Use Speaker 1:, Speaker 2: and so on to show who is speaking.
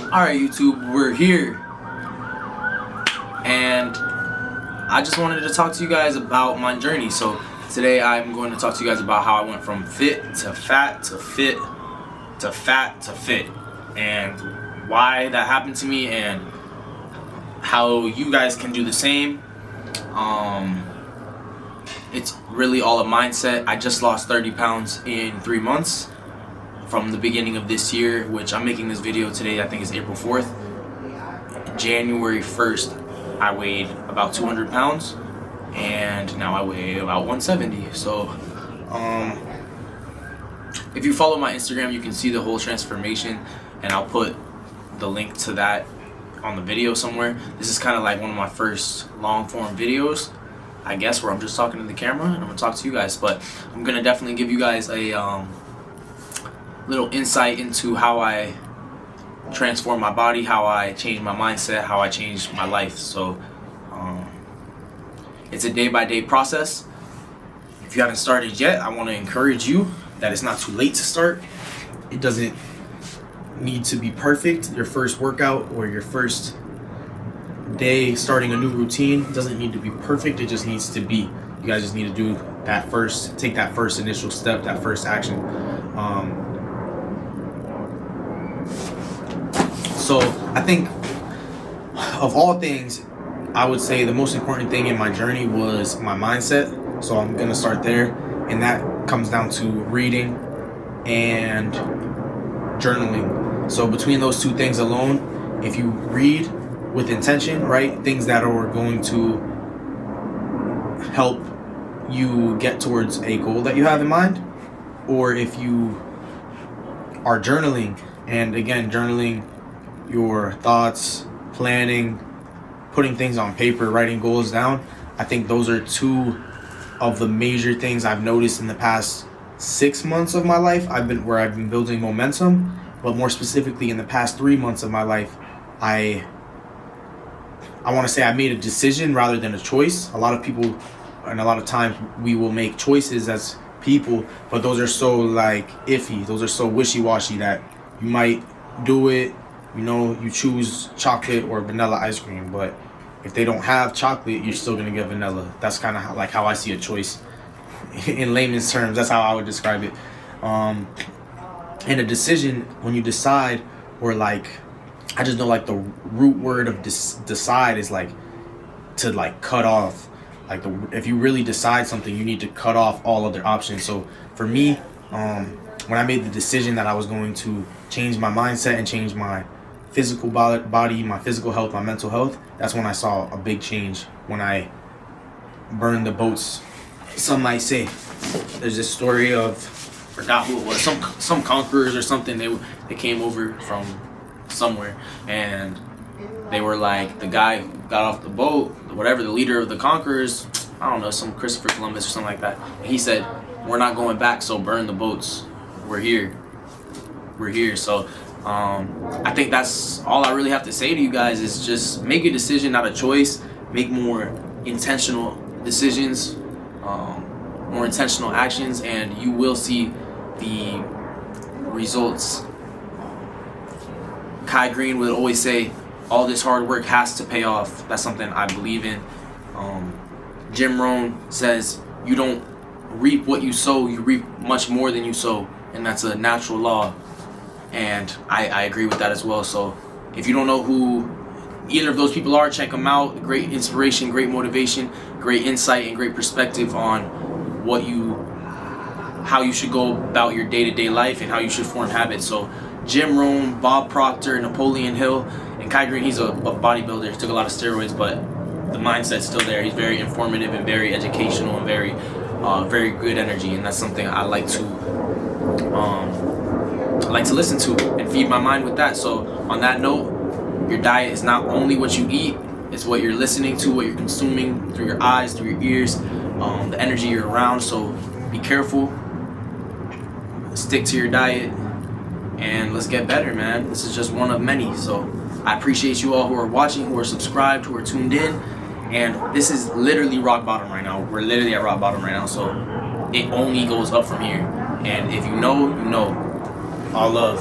Speaker 1: Alright YouTube, we're here, and I just wanted to talk to you guys about my journey. So today I'm going to talk to you guys about how I went from fit to fat to fit to fat to fit, and why that happened to me, and how you guys can do the same. It's really all a mindset. I just lost 30 pounds in 3 months from the beginning of this year, which I'm making this video today, I think it's April 4th. January 1st, I weighed about 200 pounds, and now I weigh about 170. So, if you follow my Instagram, you can see the whole transformation, and I'll put the link to that on the video somewhere. This is kind of like one of my first long form videos, I guess, where I'm just talking to the camera, and I'm gonna talk to you guys, but I'm gonna definitely give you guys a little insight into how I transform my body, how I change my mindset, how I changed my life. So it's a day-by-day process. If you haven't started yet, I want to encourage you that it's not too late to start. It doesn't need to be perfect. Your first workout or your first day starting a new routine doesn't need to be perfect. It just needs to be. You guys just need to do that first, take that first initial step, that first action. So I think of all things, I would say the most important thing in my journey was my mindset. So I'm gonna start there, and that comes down to reading and journaling. So between those two things alone, if you read with intention, right, things that are going to help you get towards a goal that you have in mind, or if you are journaling, and again, journaling your thoughts, planning, putting things on paper, writing goals down, I think those are two of the major things I've noticed in the past 6 months of my life. I've been building momentum, but more specifically in the past 3 months of my life, I want to say I made a decision rather than a choice. A lot of people, and a lot of times, we will make choices as people, but those are so like iffy, those are so wishy-washy that you might do it, you know, you choose chocolate or vanilla ice cream, but if they don't have chocolate, you're still gonna get vanilla. That's kind of like how I see a choice in layman's terms. That's how I would describe it. And a decision, when you decide, or like, I just know like the root word of decide is like to like cut off. Like if you really decide something, you need to cut off all other options. So for me, when I made the decision that I was going to change my mindset and change my physical body, my physical health, my mental health, that's when I saw a big change. When I burned the boats, some might say. There's this story of, forgot who it was, some conquerors or something. They came over from somewhere, and they were like, the guy who got off the boat, whatever, the leader of the conquerors, I don't know, some Christopher Columbus or something like that, and he said, we're not going back, so burn the boats. We're here. So I think that's all I really have to say to you guys, is just make a decision, not a choice. Make more intentional decisions, more intentional actions, and you will see the results. Kai Green would always say, all this hard work has to pay off. That's something I believe in. Jim Rohn says, you don't reap what you sow, you reap much more than you sow, and that's a natural law. And I agree with that as well. So if you don't know who either of those people are, check them out. Great inspiration, great motivation, great insight, and great perspective on how you should go about your day-to-day life and how you should form habits. So Jim Rohn, Bob Proctor, Napoleon Hill, and Kai Green, he's a bodybuilder. He took a lot of steroids, but the mindset's still there. He's very informative and very educational and very good energy, and that's something I like to listen to and feed my mind with that. So on that note, your diet is not only what you eat, it's what you're listening to, what you're consuming through your eyes, through your ears, the energy you're around. So be careful, stick to your diet, and let's get better, man. This is just one of many. So I appreciate you all who are watching, who are subscribed, who are tuned in, and this is literally rock bottom right now. We're literally at rock bottom right now, so it only goes up from here. And if you know, you know. All love.